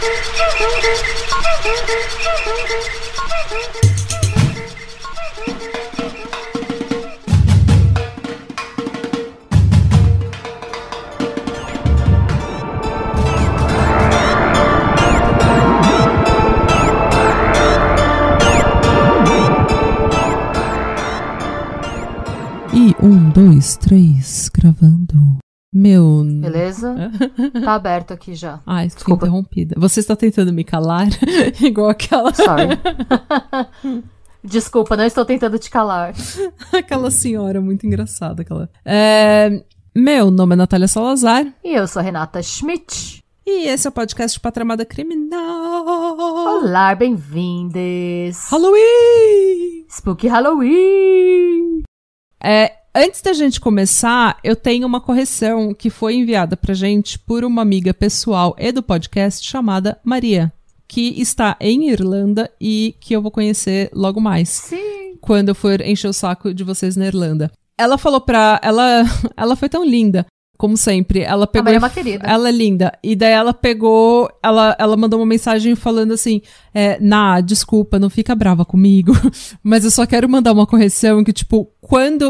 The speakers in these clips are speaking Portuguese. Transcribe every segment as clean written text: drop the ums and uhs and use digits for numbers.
E 1, 2, 3, gravando. Meu... Beleza? Tá aberto aqui já. Ai, fui interrompida. Você está tentando me calar? Igual aquela... Sorry. Desculpa, não estou tentando te calar. Aquela senhora muito engraçada. Meu nome é Natália Salazar. E eu sou a Renata Schmidt. E esse é o podcast Patramada Criminal. Olá, bem-vindes. Halloween! Spooky Halloween! Antes da gente começar, eu tenho uma correção que foi enviada pra gente por uma amiga pessoal e do podcast chamada Maria, que está em Irlanda e que eu vou conhecer logo mais. Sim! Quando eu for encher o saco de vocês na Irlanda. Ela falou ela foi tão linda, como sempre. Ela pegou. A Maria é uma querida. Ela é linda. E daí ela pegou. Ela mandou uma mensagem falando assim: desculpa, não fica brava comigo. Mas eu só quero mandar uma correção que, tipo,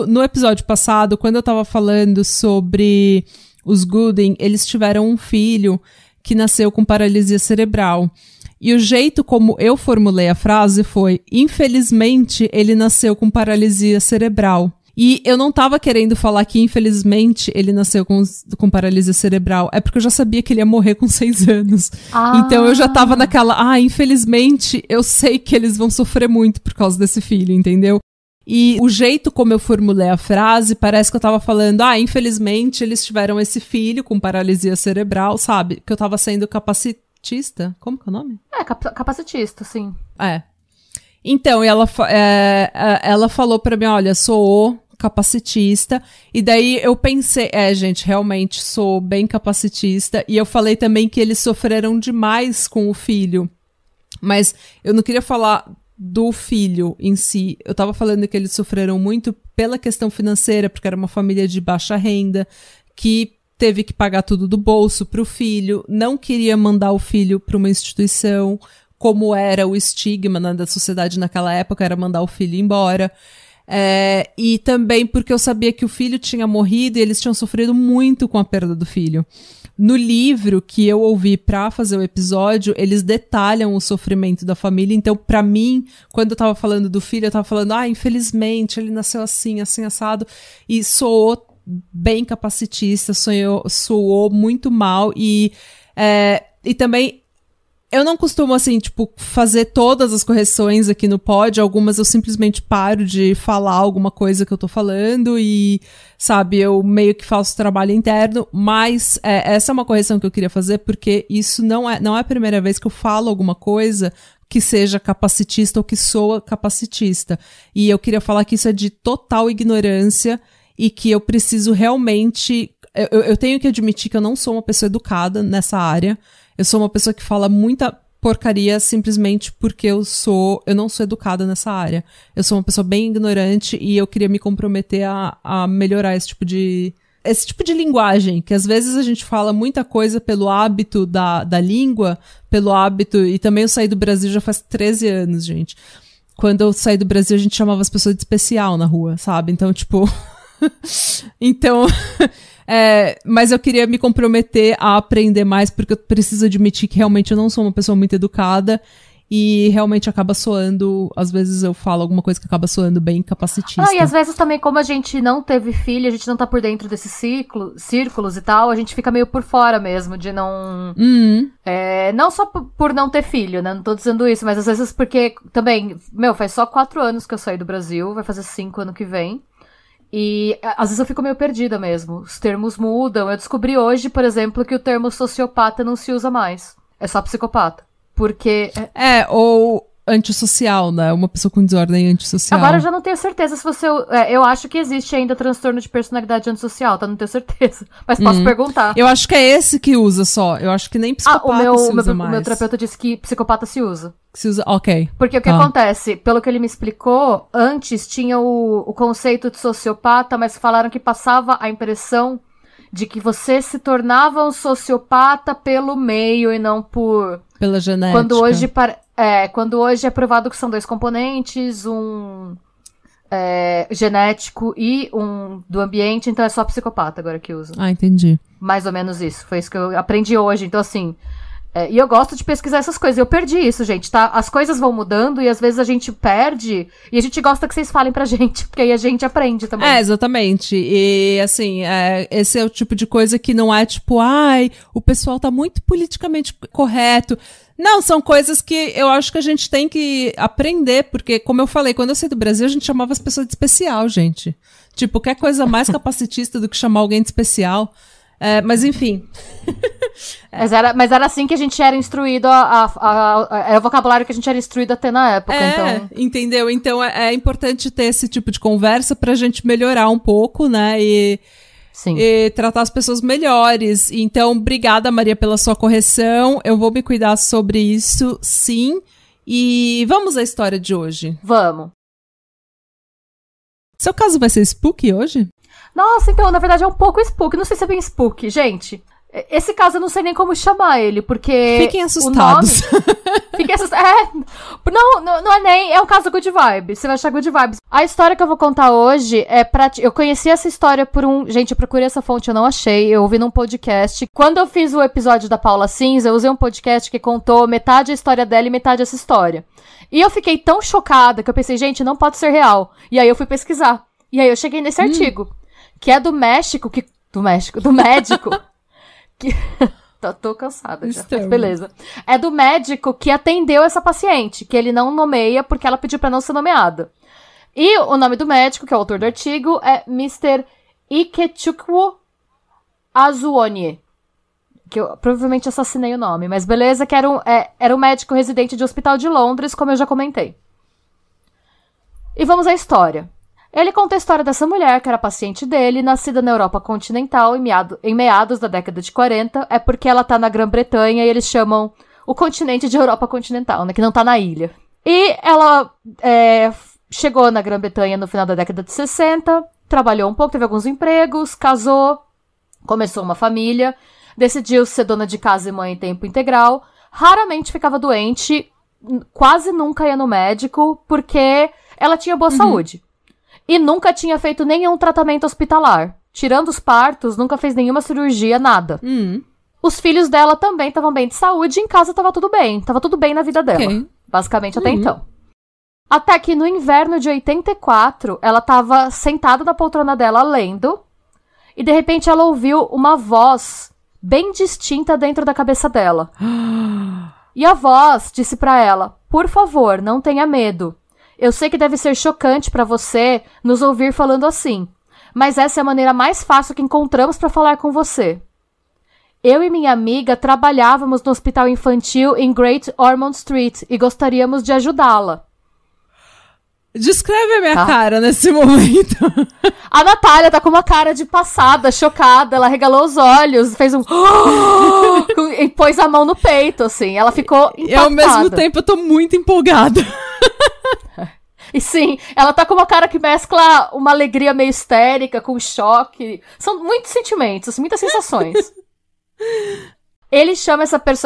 no episódio passado, quando eu tava falando sobre os Gooden, eles tiveram um filho que nasceu com paralisia cerebral. E o jeito como eu formulei a frase foi: infelizmente, ele nasceu com paralisia cerebral. E eu não tava querendo falar que, infelizmente, ele nasceu com paralisia cerebral. É porque eu já sabia que ele ia morrer com 6 anos. Então eu já tava naquela... infelizmente, eu sei que eles vão sofrer muito por causa desse filho, entendeu? E o jeito como eu formulei a frase, parece que eu tava falando... infelizmente, eles tiveram esse filho com paralisia cerebral, sabe? Que eu tava sendo capacitista. Como que é o nome? Capacitista, sim. Então, ela falou pra mim, olha, sou capacitista, e daí eu pensei, gente, realmente sou bem capacitista, e eu falei também que eles sofreram demais com o filho, mas eu não queria falar do filho em si, eu tava falando que eles sofreram muito pela questão financeira, porque era uma família de baixa renda, que teve que pagar tudo do bolso pro filho, não queria mandar o filho pra uma instituição, como era o estigma da sociedade naquela época, era mandar o filho embora. E também porque eu sabia que o filho tinha morrido e eles tinham sofrido muito com a perda do filho. No livro que eu ouvi pra fazer o episódio, eles detalham o sofrimento da família. Então, pra mim, quando eu tava falando do filho, eu tava falando, infelizmente, ele nasceu assim, assim, assado. E soou bem capacitista, soou muito mal. E também... Eu não costumo, assim, tipo, fazer todas as correções aqui no pod. Algumas eu simplesmente paro de falar alguma coisa que eu tô falando e, sabe, eu meio que faço trabalho interno. Mas essa é uma correção que eu queria fazer porque isso não é a primeira vez que eu falo alguma coisa que seja capacitista ou que soa capacitista. E eu queria falar que isso é de total ignorância e que eu preciso realmente... Eu tenho que admitir que eu não sou uma pessoa educada nessa área. Eu sou uma pessoa que fala muita porcaria simplesmente porque eu não sou educada nessa área. Eu sou uma pessoa bem ignorante e eu queria me comprometer a melhorar esse tipo de linguagem, que às vezes a gente fala muita coisa pelo hábito da língua, pelo hábito, e também eu saí do Brasil já faz 13 anos, gente. Quando eu saí do Brasil a gente chamava as pessoas de especial na rua, sabe? Então, tipo... mas eu queria me comprometer a aprender mais, porque eu preciso admitir que realmente eu não sou uma pessoa muito educada e realmente acaba soando, às vezes eu falo alguma coisa que acaba soando bem capacitista. E às vezes também, como a gente não teve filho, a gente não tá por dentro desses círculos e tal, a gente fica meio por fora mesmo, de não... não só por não ter filho, né, não tô dizendo isso, mas às vezes porque também, faz só 4 anos que eu saí do Brasil, vai fazer 5 ano que vem. E às vezes eu fico meio perdida mesmo. Os termos mudam. Eu descobri hoje, por exemplo, que o termo sociopata não se usa mais. É só psicopata. Porque... ou antissocial, né? Uma pessoa com desordem antissocial. Agora eu já não tenho certeza se você... eu acho que existe ainda transtorno de personalidade antissocial, tá? Não tenho certeza. Mas posso perguntar. Eu acho que é esse que usa só. Eu acho que nem psicopata se usa mais. O meu terapeuta disse que psicopata se usa. Se usa, ok. Porque o que acontece? Pelo que ele me explicou, antes tinha o conceito de sociopata, mas falaram que passava a impressão de que você se tornava um sociopata pelo meio e não pela genética. Quando hoje é provado que são 2 componentes, um genético e um do ambiente, então é só psicopata agora que usa. Ah, entendi. Mais ou menos isso. Foi isso que eu aprendi hoje. Então, assim... e eu gosto de pesquisar essas coisas. Eu perdi isso, gente, tá? As coisas vão mudando e às vezes a gente perde e a gente gosta que vocês falem pra gente, porque aí a gente aprende também. Exatamente. E, assim, esse é o tipo de coisa que não é tipo, ai, o pessoal tá muito politicamente correto. Não, são coisas que eu acho que a gente tem que aprender, porque, como eu falei, quando eu saí do Brasil, a gente chamava as pessoas de especial, gente. Tipo, quer coisa mais capacitista do que chamar alguém de especial. Mas enfim. Mas era assim que a gente era instruído, era o vocabulário que a gente era instruído a ter na época, então. Entendeu? Então é importante ter esse tipo de conversa pra gente melhorar um pouco, né? Sim. E tratar as pessoas melhores. Então, obrigada, Maria, pela sua correção. Eu vou me cuidar sobre isso, sim. E vamos à história de hoje. Vamos. Seu caso vai ser spooky hoje? Nossa, então, na verdade é um pouco spooky. Não sei se é bem spooky, gente. Esse caso eu não sei nem como chamar ele, porque... Fiquem assustados. Fiquem assustados. Não é nem... É um caso good vibes. Você vai achar good vibes. A história que eu vou contar hoje é eu conheci essa história por Gente, eu procurei essa fonte, eu não achei. Eu ouvi num podcast. Quando eu fiz o episódio da Paula Cinza, eu usei um podcast que contou metade a história dela e metade essa história. E eu fiquei tão chocada que eu pensei, gente, não pode ser real. E aí eu fui pesquisar. E aí eu cheguei nesse artigo. Que é do médico. Tô cansada já. Mas beleza. É do médico que atendeu essa paciente, que ele não nomeia porque ela pediu pra não ser nomeada. E o nome do médico, que é o autor do artigo, é Mr. Ikechukwu Azuonie. Que eu provavelmente assassinei o nome, mas beleza, que era um médico residente de hospital de Londres, como eu já comentei. E vamos à história. Ele conta a história dessa mulher, que era paciente dele, nascida na Europa continental em meados da década de 40. É porque ela tá na Grã-Bretanha e eles chamam o continente de Europa continental, né? Que não tá na ilha. E ela chegou na Grã-Bretanha no final da década de 60, trabalhou um pouco, teve alguns empregos, casou, começou uma família, decidiu ser dona de casa e mãe em tempo integral, raramente ficava doente, quase nunca ia no médico, porque ela tinha boa saúde. E nunca tinha feito nenhum tratamento hospitalar. Tirando os partos, nunca fez nenhuma cirurgia, nada. Os filhos dela também estavam bem de saúde e em casa tava tudo bem. Tava tudo bem na vida dela. Okay. Basicamente até então. Até que no inverno de 84, ela tava sentada na poltrona dela lendo. E de repente ela ouviu uma voz bem distinta dentro da cabeça dela. E a voz disse pra ela, por favor, não tenha medo. Eu sei que deve ser chocante pra você nos ouvir falando assim, mas essa é a maneira mais fácil que encontramos pra falar com você. Eu e minha amiga trabalhávamos no hospital infantil em Great Ormond Street e gostaríamos de ajudá-la. Descreve a minha cara nesse momento. A Natália tá com uma cara de passada, chocada, ela regalou os olhos, fez um... e pôs a mão no peito, assim, ela ficou impactada. E ao mesmo tempo eu tô muito empolgada. E sim, ela tá com uma cara que mescla uma alegria meio histérica com choque. São muitos sentimentos, muitas sensações. Ele chama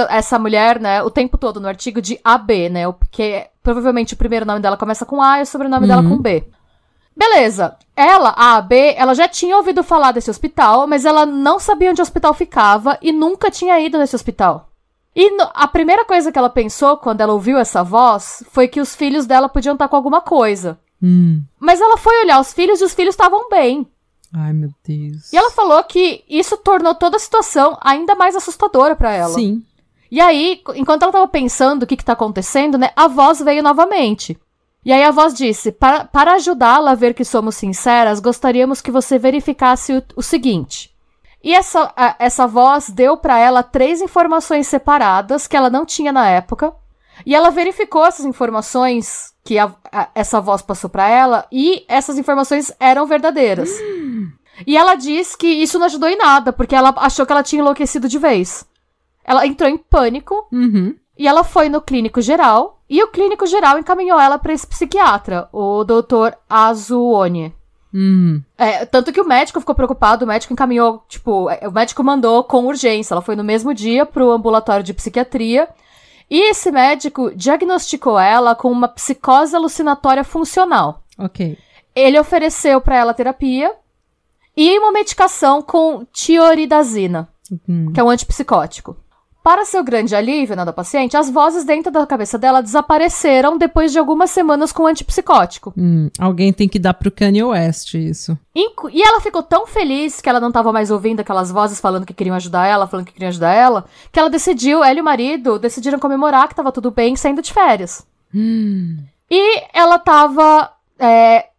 essa mulher, né, o tempo todo no artigo de AB, né, porque provavelmente o primeiro nome dela começa com A e o sobrenome dela com B. Beleza, a AB, ela já tinha ouvido falar desse hospital, mas ela não sabia onde o hospital ficava e nunca tinha ido nesse hospital. E a primeira coisa que ela pensou quando ela ouviu essa voz foi que os filhos dela podiam estar com alguma coisa. Mas ela foi olhar os filhos e os filhos estavam bem. Ai, meu Deus. E ela falou que isso tornou toda a situação ainda mais assustadora pra ela. Sim. E aí, enquanto ela tava pensando o que tá acontecendo, né, a voz veio novamente. E aí a voz disse, para ajudá-la a ver que somos sinceras, gostaríamos que você verificasse o seguinte... E essa voz deu pra ela 3 informações separadas que ela não tinha na época. E ela verificou essas informações que essa voz passou pra ela e essas informações eram verdadeiras. E ela diz que isso não ajudou em nada, porque ela achou que ela tinha enlouquecido de vez. Ela entrou em pânico e ela foi no clínico geral. E o clínico geral encaminhou ela pra esse psiquiatra, o Dr. Azuonie. Tanto que o médico ficou preocupado, o médico encaminhou, tipo, o médico mandou com urgência. Ela foi no mesmo dia pro ambulatório de psiquiatria. E esse médico diagnosticou ela com uma psicose alucinatória funcional. Ok. Ele ofereceu pra ela terapia e uma medicação com tioridazina, que é um antipsicótico. Para seu grande alívio, da paciente, as vozes dentro da cabeça dela desapareceram depois de algumas semanas com o antipsicótico. Alguém tem que dar pro Kanye West isso. E ela ficou tão feliz que ela não estava mais ouvindo aquelas vozes falando que queriam ajudar ela, que ela decidiu, ela e o marido, decidiram comemorar que tava tudo bem, saindo de férias. E ela tava...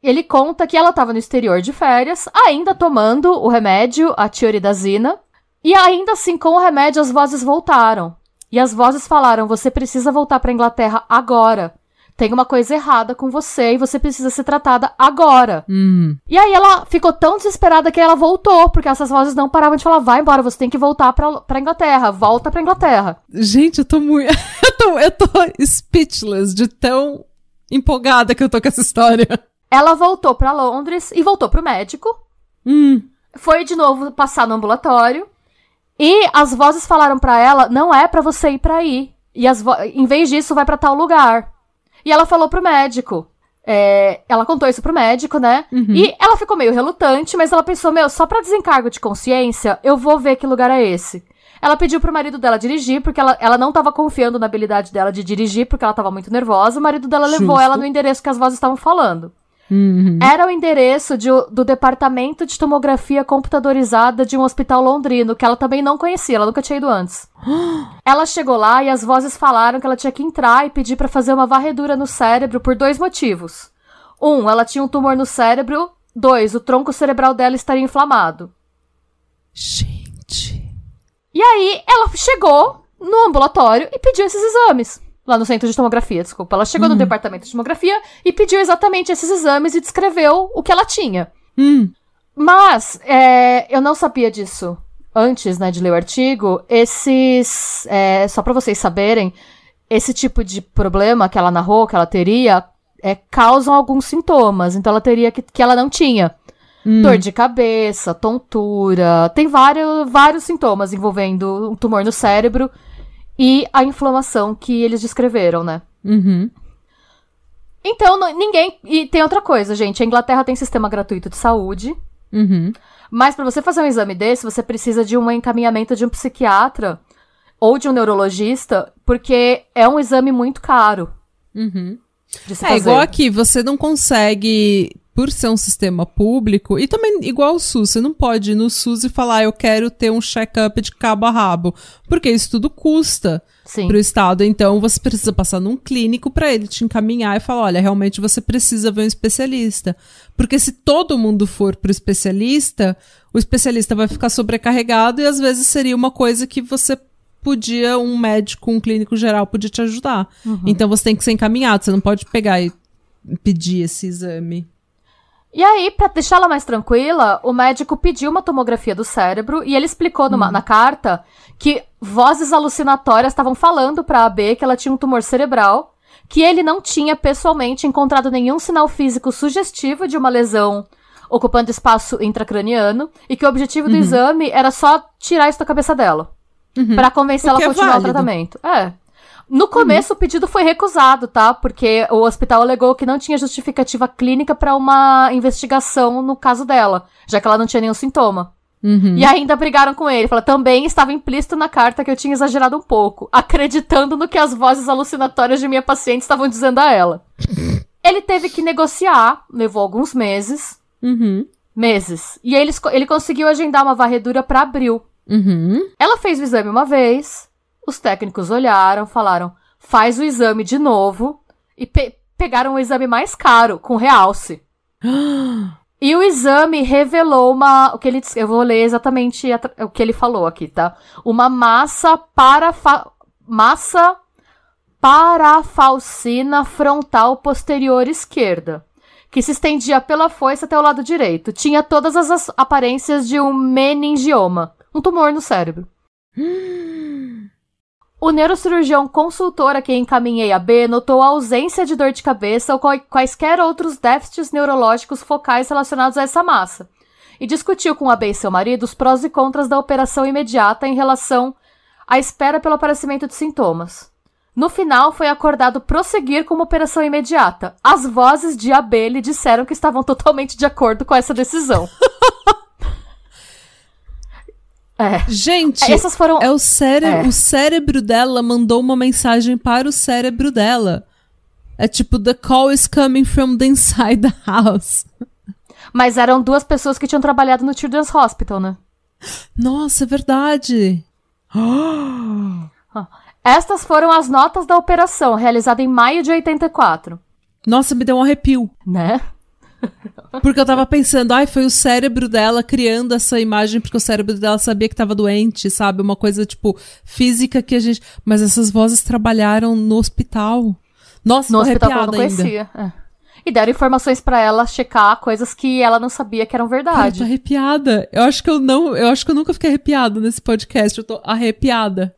ele conta que ela tava no exterior de férias, ainda tomando o remédio, a tioridazina. E ainda assim, com o remédio, as vozes voltaram. E as vozes falaram, você precisa voltar pra Inglaterra agora. Tem uma coisa errada com você e você precisa ser tratada agora. E aí ela ficou tão desesperada que ela voltou, porque essas vozes não paravam de falar, vai embora, você tem que voltar pra Inglaterra, volta pra Inglaterra. Gente, eu tô muito... eu tô speechless de tão empolgada que eu tô com essa história. Ela voltou pra Londres e voltou pro médico. Foi de novo passar no ambulatório. E as vozes falaram pra ela, não é pra você ir pra aí. E em vez disso, vai pra tal lugar. E ela falou pro médico. Ela contou isso pro médico, né? E ela ficou meio relutante, mas ela pensou, só pra desencargo de consciência, eu vou ver que lugar é esse. Ela pediu pro marido dela dirigir, porque ela não tava confiando na habilidade dela de dirigir, porque ela tava muito nervosa. O marido dela levou ela no endereço que as vozes estavam falando. Era o endereço do departamento de tomografia computadorizada de um hospital londrino, que ela também não conhecia, ela nunca tinha ido antes. Ela chegou lá e as vozes falaram que ela tinha que entrar e pedir pra fazer uma varredura no cérebro por 2 motivos. 1, ela tinha um tumor no cérebro. 2, o tronco cerebral dela estaria inflamado. Gente... E aí, ela chegou no ambulatório e pediu esses exames. Lá no centro de tomografia, desculpa. Ela chegou no departamento de tomografia e pediu exatamente esses exames e descreveu o que ela tinha. Mas, eu não sabia disso antes, né, de ler o artigo. Só pra vocês saberem, esse tipo de problema que ela narrou, que ela teria, causam alguns sintomas. Então ela teria que ela não tinha. Dor de cabeça, tontura, tem vários sintomas envolvendo um tumor no cérebro e a inflamação que eles descreveram, né? Então, ninguém... E tem outra coisa, gente. A Inglaterra tem sistema gratuito de saúde. Mas pra você fazer um exame desse, você precisa de um encaminhamento de um psiquiatra ou de um neurologista, porque é um exame muito caro de se fazer. Igual aqui, você não consegue... Por ser um sistema público, e também igual o SUS, você não pode ir no SUS e falar, eu quero ter um check-up de cabo a rabo, porque isso tudo custa pro Estado, então você precisa passar num clínico pra ele te encaminhar e falar, olha, realmente você precisa ver um especialista, porque se todo mundo for pro especialista, o especialista vai ficar sobrecarregado e às vezes seria uma coisa que você podia, um médico, um clínico geral podia te ajudar, então você tem que ser encaminhado, você não pode pegar e pedir esse exame. E aí, pra deixar ela mais tranquila, o médico pediu uma tomografia do cérebro e ele explicou na carta que vozes alucinatórias estavam falando pra AB que ela tinha um tumor cerebral, que ele não tinha pessoalmente encontrado nenhum sinal físico sugestivo de uma lesão ocupando espaço intracraniano e que o objetivo do exame era só tirar isso da cabeça dela, pra convencer ela a continuar o tratamento. No começo, o pedido foi recusado, tá? Porque o hospital alegou que não tinha justificativa clínica pra uma investigação no caso dela, já que ela não tinha nenhum sintoma. E ainda brigaram com ele. Falaram, também estava implícito na carta que eu tinha exagerado um pouco, acreditando no que as vozes alucinatórias de minha paciente estavam dizendo a ela. Ele teve que negociar, levou alguns meses. Meses. E aí ele conseguiu agendar uma varredura pra abril. Ela fez o exame uma vez... Os técnicos olharam, falaram, faz o exame de novo, e pegaram o exame mais caro, com realce. E o exame revelou eu vou ler exatamente o que ele falou aqui, tá? Uma massa parafalcina frontal posterior esquerda, que se estendia pela foice até o lado direito. Tinha todas as aparências de um meningioma, um tumor no cérebro. O neurocirurgião consultor a quem encaminhei a B notou a ausência de dor de cabeça ou quaisquer outros déficits neurológicos focais relacionados a essa massa, e discutiu com a B e seu marido os prós e contras da operação imediata em relação à espera pelo aparecimento de sintomas. No final, foi acordado prosseguir com uma operação imediata. As vozes de AB lhe disseram que estavam totalmente de acordo com essa decisão. Gente, essas foram... o cérebro dela mandou uma mensagem para o cérebro dela. É tipo, the call is coming from the inside the house. Mas eram 2 pessoas que tinham trabalhado no Children's Hospital, né? Nossa, é verdade. Estas foram as notas da operação, realizada em maio de 84. Nossa, me deu um arrepio. Né? Porque eu tava pensando, foi o cérebro dela criando essa imagem, porque o cérebro dela sabia que tava doente, sabe? Uma coisa, tipo, física que a gente... Mas essas vozes trabalharam no hospital. Nossa, no tô hospital arrepiada que eu não conhecia. E deram informações pra ela checar coisas que ela não sabia que eram verdade. Cara, eu tô arrepiada. Eu acho que eu nunca fiquei arrepiada nesse podcast. Eu tô arrepiada.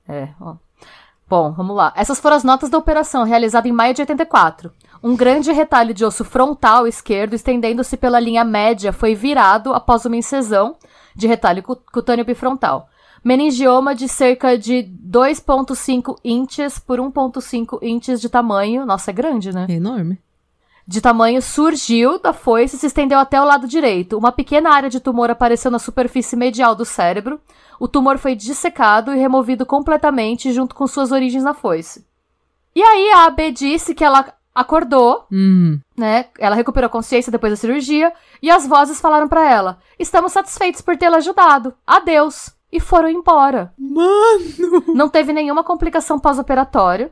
Bom, vamos lá. Essas foram as notas da operação, realizada em maio de 84. Um grande retalho de osso frontal esquerdo, estendendo-se pela linha média, foi virado após uma incisão de retalho cutâneo bifrontal. Meningioma de cerca de 2,5 inches por 1,5 inches de tamanho. Nossa, é grande, né? É enorme. De tamanho surgiu da foice e se estendeu até o lado direito. Uma pequena área de tumor apareceu na superfície medial do cérebro. O tumor foi dissecado e removido completamente junto com suas origens na foice. E aí a AB disse que ela acordou, né? Ela recuperou a consciência depois da cirurgia e as vozes falaram pra ela: estamos satisfeitos por tê-la ajudado. Adeus. E foram embora. Mano! Não teve nenhuma complicação pós-operatório.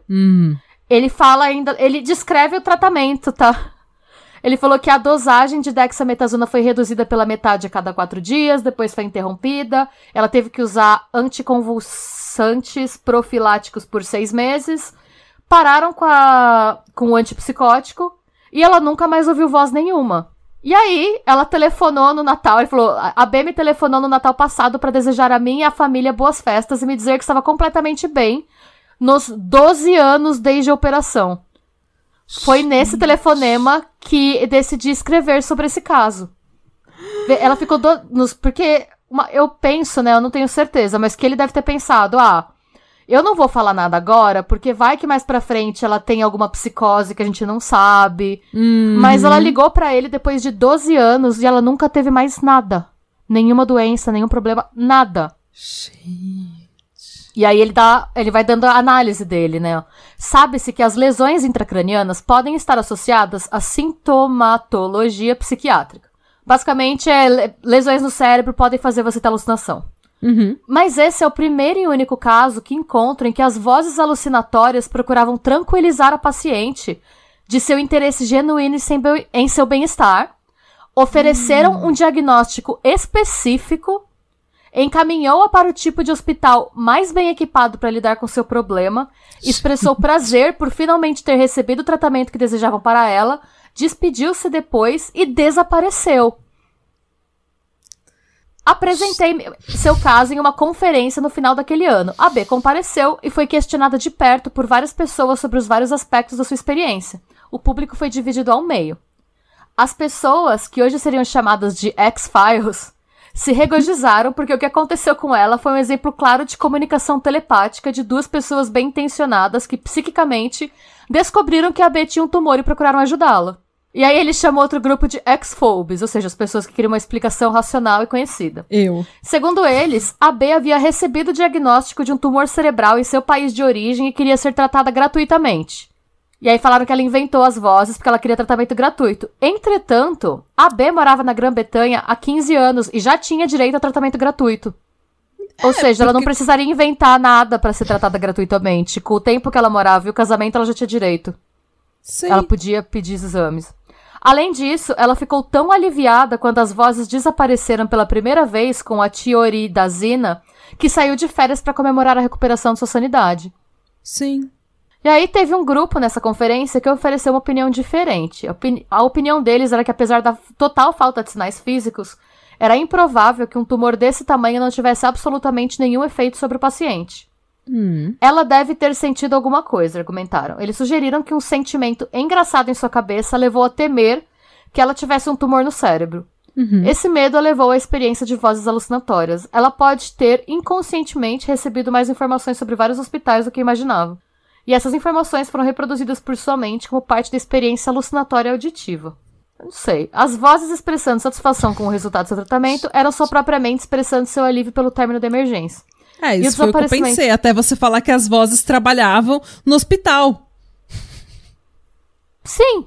Ele fala ainda... Ele descreve o tratamento, tá? Ele falou que a dosagem de dexametasona foi reduzida pela metade a cada 4 dias, depois foi interrompida. Ela teve que usar anticonvulsantes profiláticos por 6 meses. Pararam com o antipsicótico e ela nunca mais ouviu voz nenhuma. E aí, ela telefonou no Natal, ele falou, a B me telefonou no Natal passado para desejar a mim e a família boas festas e me dizer que estava completamente bem nos 12 anos desde a operação. Foi nesse telefonema que decidi escrever sobre esse caso. Ela ficou... Porque eu penso, né, eu não tenho certeza, mas que ele deve ter pensado, eu não vou falar nada agora, porque vai que mais pra frente ela tem alguma psicose que a gente não sabe. Mas ela ligou pra ele depois de 12 anos e ela nunca teve mais nada. Nenhuma doença, nenhum problema, nada. Gente. E aí ele vai dando a análise dele, né? Sabe-se que as lesões intracranianas podem estar associadas à sintomatologia psiquiátrica. Basicamente, lesões no cérebro podem fazer você ter alucinação. Mas esse é o primeiro e único caso que encontro em que as vozes alucinatórias procuravam tranquilizar a paciente de seu interesse genuíno em seu bem-estar, ofereceram um diagnóstico específico, encaminhou-a para o tipo de hospital mais bem equipado para lidar com seu problema, expressou prazer por finalmente ter recebido o tratamento que desejavam para ela, despediu-se depois e desapareceu. Apresentei seu caso em uma conferência no final daquele ano. A B compareceu e foi questionada de perto por várias pessoas sobre os vários aspectos da sua experiência. O público foi dividido ao meio. As pessoas, que hoje seriam chamadas de X-Files, se regozijaram porque o que aconteceu com ela foi um exemplo claro de comunicação telepática de 2 pessoas bem intencionadas que, psiquicamente, descobriram que a B tinha um tumor e procuraram ajudá-la. E aí ele chamou outro grupo de X-Phobes, ou seja, as pessoas que queriam uma explicação racional e conhecida. Segundo eles, a B havia recebido o diagnóstico de um tumor cerebral em seu país de origem e queria ser tratada gratuitamente. E aí falaram que ela inventou as vozes porque ela queria tratamento gratuito. Entretanto, a B morava na Grã-Bretanha há 15 anos e já tinha direito a tratamento gratuito. Ou seja, ela não precisaria inventar nada para ser tratada gratuitamente. Com o tempo que ela morava e o casamento, ela já tinha direito. Sim. Ela podia pedir os exames. Além disso, ela ficou tão aliviada quando as vozes desapareceram pela primeira vez com a tioridazina que saiu de férias para comemorar a recuperação de sua sanidade. Sim. E aí teve um grupo nessa conferência que ofereceu uma opinião diferente. A opinião deles era que, apesar da total falta de sinais físicos, era improvável que um tumor desse tamanho não tivesse absolutamente nenhum efeito sobre o paciente. Ela deve ter sentido alguma coisa, argumentaram. Eles sugeriram que um sentimento engraçado em sua cabeça levou a temer que ela tivesse um tumor no cérebro. Esse medo a levou à experiência de vozes alucinatórias. Ela pode ter inconscientemente recebido mais informações sobre vários hospitais do que imaginava. E essas informações foram reproduzidas por sua mente como parte da experiência alucinatória auditiva. Eu não sei. As vozes expressando satisfação com o resultado do seu tratamento eram sua própria mente expressando seu alívio pelo término da emergência. Isso foi o que eu pensei, até você falar que as vozes trabalhavam no hospital. Sim.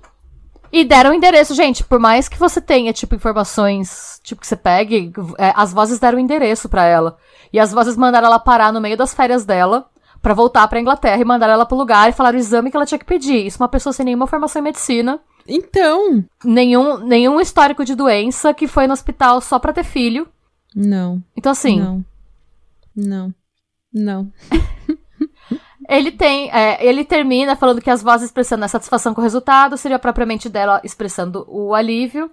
E deram endereço, gente, por mais que você tenha, informações, que você pegue, as vozes deram endereço pra ela. E as vozes mandaram ela parar no meio das férias dela, pra voltar pra Inglaterra, e mandaram ela pro lugar, e falaram o exame que ela tinha que pedir. Isso uma pessoa sem nenhuma formação em medicina. Então. Nenhum histórico de doença, que foi no hospital só pra ter filho. Não. Então, assim... Não. Ele termina falando que as vozes expressando a satisfação com o resultado seria propriamente dela expressando o alívio.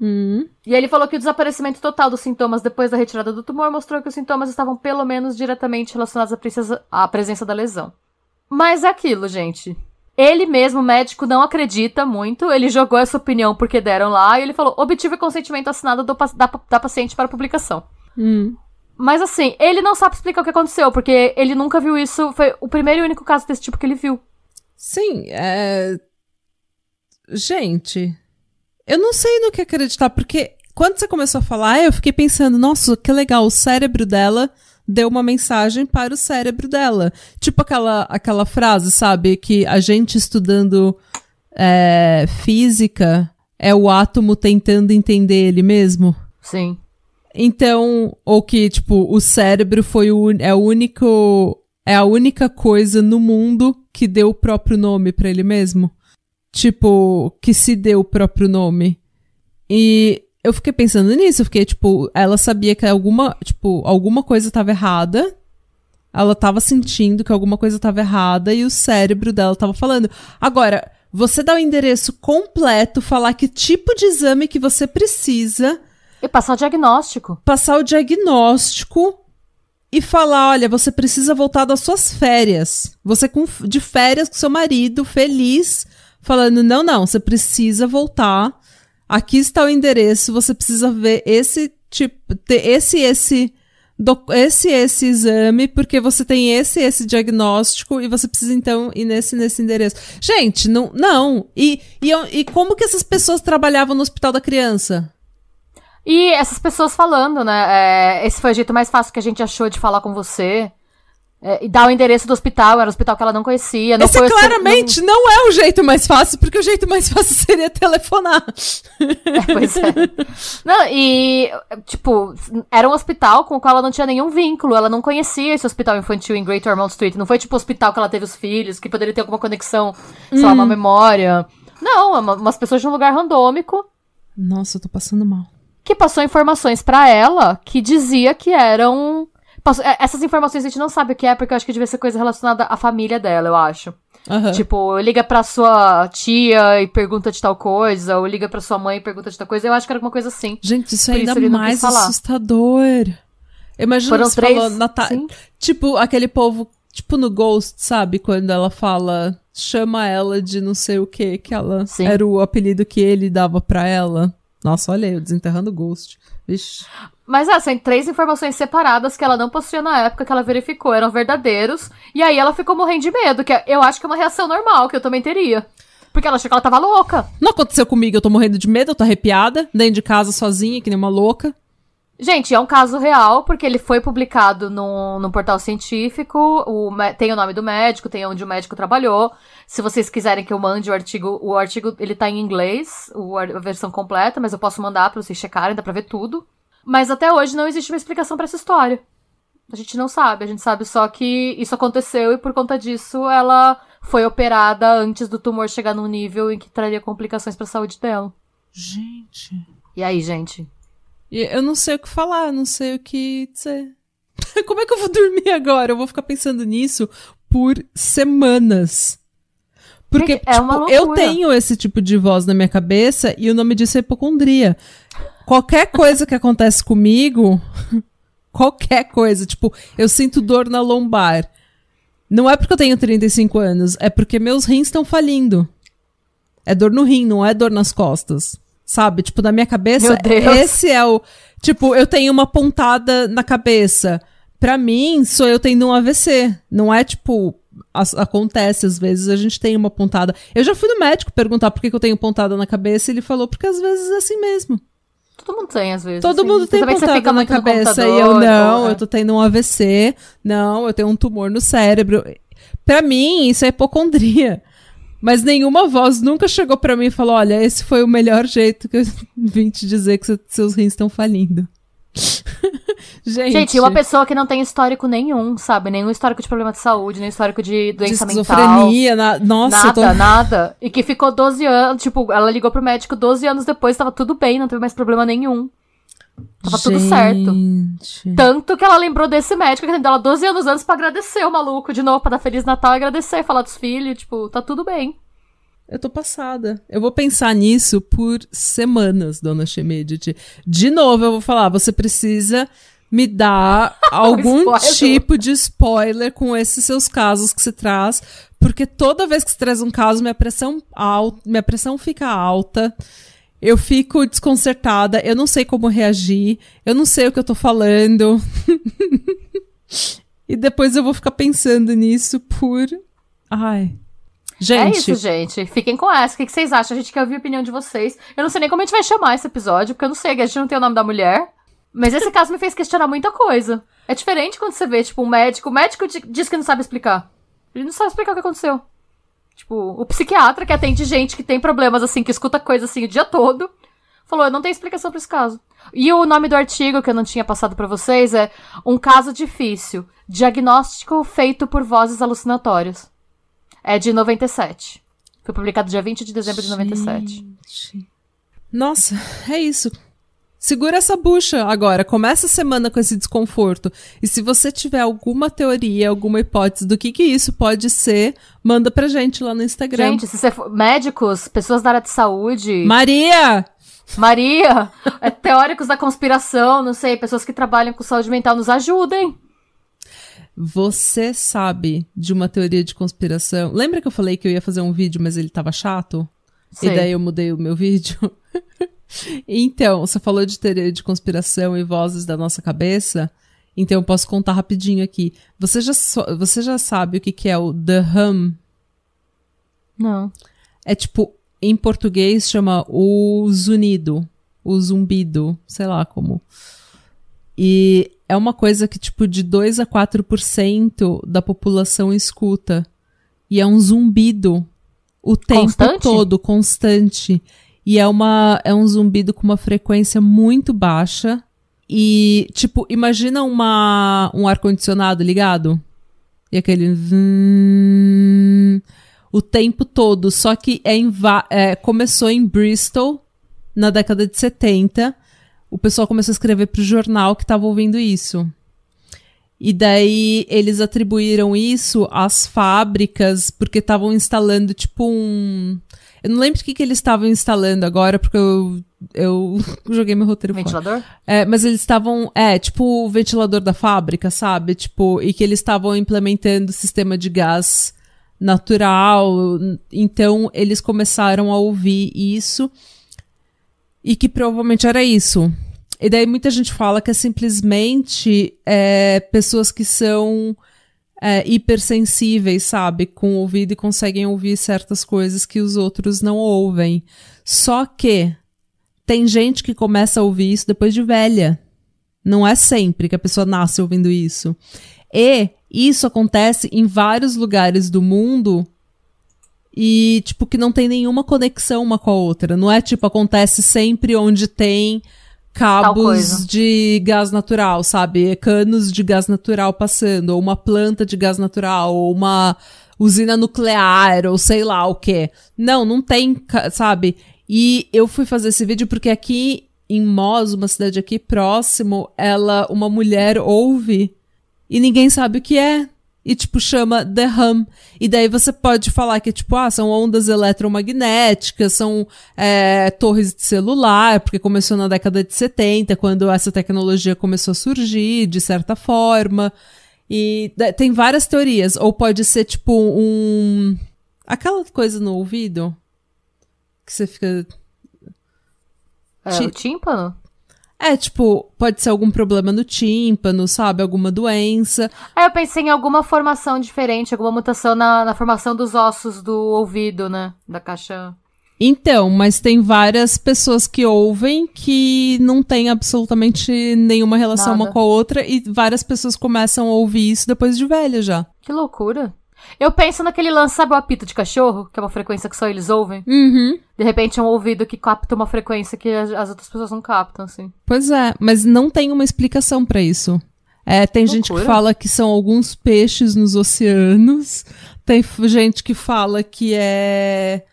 E ele falou que o desaparecimento total dos sintomas depois da retirada do tumor mostrou que os sintomas estavam pelo menos diretamente relacionados à presença da lesão. Mas é aquilo, gente. Ele mesmo, médico, não acredita muito. Ele jogou essa opinião porque deram lá e ele falou: obtive consentimento assinado da paciente para publicação. Mas assim, ele não sabe explicar o que aconteceu, porque ele nunca viu isso. Foi o primeiro e único caso desse tipo que ele viu. Sim, Gente, eu não sei no que acreditar, porque quando você começou a falar, eu fiquei pensando, nossa, que legal, o cérebro dela deu uma mensagem para o cérebro dela. Tipo aquela frase, sabe, que a gente estudando física é o átomo tentando entender ele mesmo. Sim. Então, ou que, o cérebro foi é a única coisa no mundo que deu o próprio nome pra ele mesmo. Que se deu o próprio nome. E eu fiquei pensando nisso, eu fiquei, ela sabia que alguma coisa tava errada, ela tava sentindo que alguma coisa tava errada e o cérebro dela tava falando. Agora, você dá o endereço completo, falar que tipo de exame que você precisa... E passar o diagnóstico. Passar o diagnóstico e falar, olha, você precisa voltar das suas férias. Você de férias com seu marido, feliz, falando, não, você precisa voltar. Aqui está o endereço, você precisa ver esse exame, porque você tem esse diagnóstico e você precisa, então, ir nesse endereço. Gente, não. E como que essas pessoas trabalhavam no hospital da criança? E essas pessoas falando, né, esse foi o jeito mais fácil que a gente achou de falar com você, e dar o endereço do hospital, era o hospital que ela não conhecia. Esse claramente não é o jeito mais fácil, porque o jeito mais fácil seria telefonar. Pois é. Não, e, era um hospital com o qual ela não tinha nenhum vínculo, ela não conhecia esse hospital infantil em Great Ormond Street, não foi o hospital que ela teve os filhos, que poderia ter alguma conexão, sei lá, uma memória. Não, umas pessoas de um lugar randômico. Nossa, eu tô passando mal. Que passou informações pra ela que dizia que eram... Essas informações a gente não sabe o que é, porque eu acho que devia ser coisa relacionada à família dela, eu acho. Liga pra sua tia e pergunta de tal coisa, ou liga pra sua mãe e pergunta de tal coisa. Eu acho que era alguma coisa assim. Gente, isso é ainda mais assustador. Imagina Foram você 3... falou, aquele povo, no Ghost, sabe? Quando ela fala, chama ela de não sei o que ela... Sim. Era o apelido que ele dava pra ela. Nossa, olha aí, eu desenterrando o Ghost. Vixe. Mas são 3 informações separadas que ela não possuía na época, que ela verificou, eram verdadeiros. E aí ela ficou morrendo de medo, que eu acho que é uma reação normal, que eu também teria. Porque ela achou que ela tava louca. Não aconteceu comigo, eu tô morrendo de medo, eu tô arrepiada, dentro de casa sozinha, que nem uma louca. Gente, é um caso real, porque ele foi publicado num portal científico, tem o nome do médico, tem onde o médico trabalhou. Se vocês quiserem que eu mande o artigo ele tá em inglês, a versão completa, mas eu posso mandar pra vocês checarem, dá pra ver tudo. Mas até hoje não existe uma explicação pra essa história. A gente não sabe, a gente sabe só que isso aconteceu e por conta disso ela foi operada antes do tumor chegar num nível em que traria complicações pra saúde dela. Gente. E aí, gente? Eu não sei o que falar, não sei o que dizer. Como é que eu vou dormir agora? Eu vou ficar pensando nisso por semanas. Porque, gente, é uma loucura. Eu tenho esse tipo de voz na minha cabeça e o nome disso é hipocondria. Qualquer coisa que acontece comigo, qualquer coisa. Tipo, eu sinto dor na lombar. Não é porque eu tenho 35 anos, é porque meus rins estão falindo. É dor no rim, não é dor nas costas. Sabe? Tipo, na minha cabeça, esse é o... Tipo, eu tenho uma pontada na cabeça. Pra mim, sou eu tendo um AVC. Não é, tipo... Acontece, às vezes, a gente tem uma pontada. Eu já fui no médico perguntar por que eu tenho pontada na cabeça e ele falou, porque às vezes é assim mesmo. Todo mundo tem, às vezes. Todo mundo tem pontada na cabeça. E eu, eu tô tendo um AVC. Não, eu tenho um tumor no cérebro. Pra mim, isso é hipocondria. Mas nenhuma voz nunca chegou pra mim e falou, olha, esse foi o melhor jeito que eu vim te dizer que seus rins estão falindo. Gente, uma pessoa que não tem histórico nenhum, sabe? Nenhum histórico de problema de saúde, nem histórico de doença mental. Esquizofrenia, nossa. Nada. E que ficou 12 anos, tipo, ela ligou pro médico 12 anos depois, tava tudo bem, não teve mais problema nenhum. Tava tudo certo. Tanto que ela lembrou desse médico que atendeu ela 12 anos antes pra agradecer o maluco de novo, pra dar Feliz Natal e agradecer, falar dos filhos, tipo, tá tudo bem. Eu tô passada. Eu vou pensar nisso por semanas, dona Chemedit. De novo, eu vou falar, você precisa me dar algum tipo de spoiler com esses seus casos que você traz, porque toda vez que você traz um caso, minha pressão fica alta, eu fico desconcertada, eu não sei como reagir, eu não sei o que eu tô falando. E depois eu vou ficar pensando nisso por... Ai... Gente. É isso, gente. Fiquem com essa. O que vocês acham? A gente quer ouvir a opinião de vocês. Eu não sei nem como a gente vai chamar esse episódio, porque eu não sei, a gente não tem o nome da mulher. Mas esse caso me fez questionar muita coisa. É diferente quando você vê, tipo, um médico. O médico diz que não sabe explicar. Ele não sabe explicar o que aconteceu. Tipo, o psiquiatra que atende gente que tem problemas, assim, que escuta coisa assim o dia todo, falou, eu não tenho explicação pra esse caso. E o nome do artigo que eu não tinha passado pra vocês é Um Caso Difícil. Diagnóstico feito por vozes alucinatórias. É de 97. Foi publicado dia 20 de dezembro de 97. Nossa, é isso. Segura essa bucha agora. Começa a semana com esse desconforto. E se você tiver alguma teoria, alguma hipótese do que isso pode ser, manda pra gente lá no Instagram. Gente, se você for... médicos, pessoas da área de saúde... Maria! Teóricos da conspiração, não sei, pessoas que trabalham com saúde mental, nos ajudem. Você sabe de uma teoria de conspiração? Lembra que eu falei que eu ia fazer um vídeo, mas ele tava chato? Sei. E daí eu mudei o meu vídeo? Então, você falou de teoria de conspiração e vozes da nossa cabeça? Então eu posso contar rapidinho aqui. Você já sabe o que é o The Hum? Não. É tipo, em português chama o zunido, o zumbido, sei lá como. E é uma coisa que, tipo, de 2 a 4% da população escuta. E é um zumbido o tempo todo, constante. E é um zumbido com uma frequência muito baixa. E, tipo, imagina um ar-condicionado ligado? E aquele... o tempo todo. Só que começou em Bristol, na década de 70... O pessoal começou a escrever pro jornal que tava ouvindo isso. E daí eles atribuíram isso às fábricas, porque estavam instalando tipo um... Eu não lembro o que eles estavam instalando agora, porque eu joguei meu roteiro fora. Ventilador? Mas eles estavam... tipo o ventilador da fábrica, sabe? Tipo, e que eles estavam implementando sistema de gás natural. Então eles começaram a ouvir isso. E que provavelmente era isso. E daí muita gente fala que é simplesmente pessoas que são hipersensíveis, sabe? Com o ouvido e conseguem ouvir certas coisas que os outros não ouvem. Só que tem gente que começa a ouvir isso depois de velha. Não é sempre que a pessoa nasce ouvindo isso. E isso acontece em vários lugares do mundo... E, tipo, que não tem nenhuma conexão uma com a outra. Não é, tipo, acontece sempre onde tem cabos de gás natural, sabe? Canos de gás natural passando, ou uma planta de gás natural, ou uma usina nuclear, ou sei lá o quê. Não tem, sabe? E eu fui fazer esse vídeo porque aqui em Moz, uma cidade aqui próximo, uma mulher ouve e ninguém sabe o que é. e, tipo, chama The Hum. E daí você pode falar que, tipo, são ondas eletromagnéticas, são torres de celular, porque começou na década de 70, quando essa tecnologia começou a surgir, de certa forma. E tem várias teorias. Ou pode ser, tipo, aquela coisa no ouvido que você fica... o tímpano? Tipo, pode ser algum problema no tímpano, sabe? Alguma doença. Eu pensei em alguma formação diferente, alguma mutação na formação dos ossos do ouvido, né? Da caixa. Então, mas tem várias pessoas que ouvem que não tem absolutamente nenhuma relação uma com a outra e várias pessoas começam a ouvir isso depois de velha já. Que loucura. Eu penso naquele lance, sabe o apito de cachorro? Que é uma frequência que só eles ouvem? Uhum. De repente é um ouvido que capta uma frequência que as outras pessoas não captam, assim. Pois é, mas não tem uma explicação pra isso. Tem gente que fala que são alguns peixes nos oceanos. Tem gente que fala que é...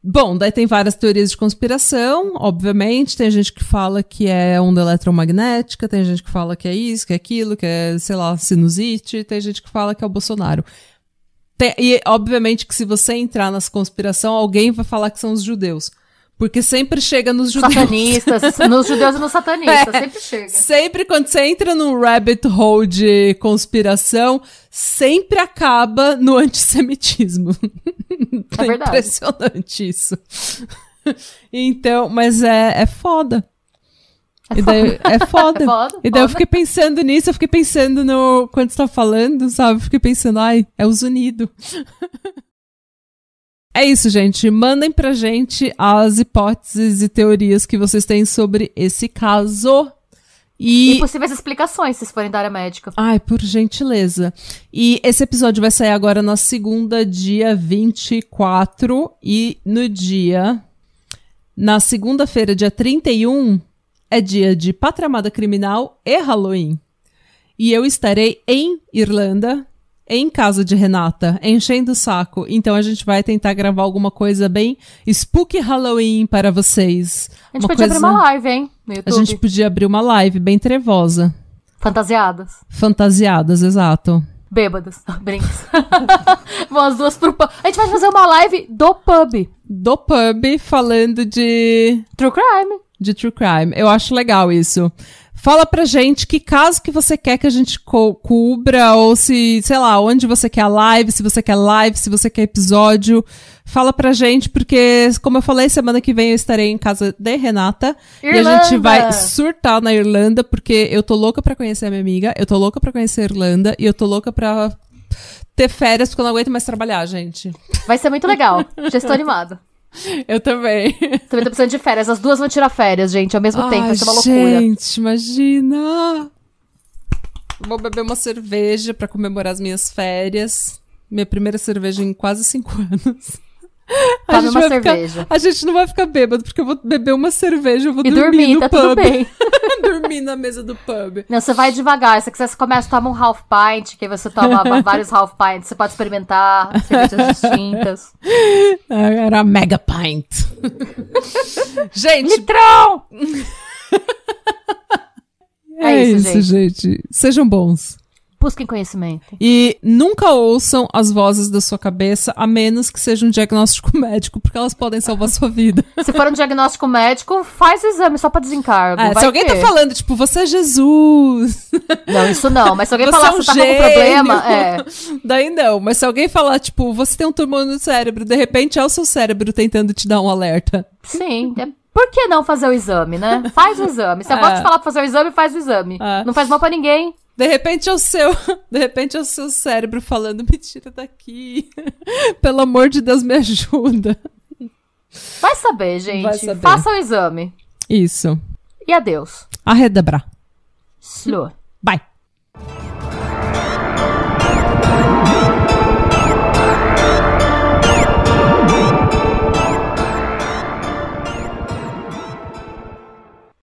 Bom, daí tem várias teorias de conspiração, obviamente. Tem gente que fala que é onda eletromagnética, tem gente que fala que é isso, que é aquilo, que é, sei lá, sinusite. Tem gente que fala que é o Bolsonaro. E, obviamente, que se você entrar nas conspiração, alguém vai falar que são os judeus. Porque sempre chega nos judeus. Satanistas, nos judeus e nos satanistas, sempre chega. Sempre quando você entra num rabbit hole de conspiração, sempre acaba no antissemitismo. É verdade. Impressionante isso. Então, mas é foda. E daí, é foda. E daí eu fiquei pensando nisso, eu fiquei pensando quando você tá falando, sabe? Eu fiquei pensando, é os unidos. É isso, gente. Mandem pra gente as hipóteses e teorias que vocês têm sobre esse caso. E possíveis explicações, se forem da área médica. Por gentileza. E esse episódio vai sair agora na segunda, dia 24. E na segunda-feira, dia 31, é dia de Pátria Amada Criminal e Halloween. E eu estarei em Irlanda, em casa de Renata, enchendo o saco. Então a gente vai tentar gravar alguma coisa bem spooky Halloween para vocês. A gente podia abrir uma live, hein? No YouTube. A gente podia abrir uma live bem trevosa. Fantasiadas, exato. Bêbadas, brincos. Vão as duas pro pub. A gente vai fazer uma live do pub. Do pub, falando de... True crime. De true crime. Eu acho legal isso. Fala pra gente que caso que você quer que a gente cubra, ou se, sei lá, onde você quer a live, se você quer episódio. Fala pra gente, porque, como eu falei, semana que vem eu estarei em casa de Renata. Irlanda. E a gente vai surtar na Irlanda, porque eu tô louca pra conhecer a minha amiga, eu tô louca pra conhecer a Irlanda, e eu tô louca pra ter férias, porque eu não aguento mais trabalhar, gente. Vai ser muito legal. Já estou animada. Eu também. Também tô precisando de férias. As duas vão tirar férias, gente, ao mesmo tempo. Vai ser uma loucura. Gente, imagina! Vou beber uma cerveja pra comemorar as minhas férias. Minha primeira cerveja em quase 5 anos. A gente não vai ficar bêbado, porque eu vou beber uma cerveja, eu vou dormir no tá pub. Tudo bem. Dormir na mesa do pub. Não, você vai devagar. Se você quiser, você começa, toma um half pint, que aí você toma vários half pints. Você pode experimentar cervejas distintas. Era mega pint. Gente! Litrão! É isso, gente. Sejam bons. Busquem conhecimento. E nunca ouçam as vozes da sua cabeça, a menos que seja um diagnóstico médico, porque elas podem salvar sua vida. Se for um diagnóstico médico, faz o exame só pra desencargo. Se alguém tá falando, tipo, você é Jesus. Não, isso não. Mas se alguém você falar é um que você tá com problema, Daí não. Mas se alguém falar, tipo, você tem um tumor no cérebro, de repente é o seu cérebro tentando te dar um alerta. Sim, por que não fazer o exame, né? Faz o exame. Se eu gosto de falar pra fazer o exame, faz o exame. Não faz mal pra ninguém. De repente é o seu cérebro falando, me tira daqui. Pelo amor de Deus, me ajuda. Vai saber, gente. Vai saber. Faça o exame. Isso. E adeus. Arredabra. Slå. Bye.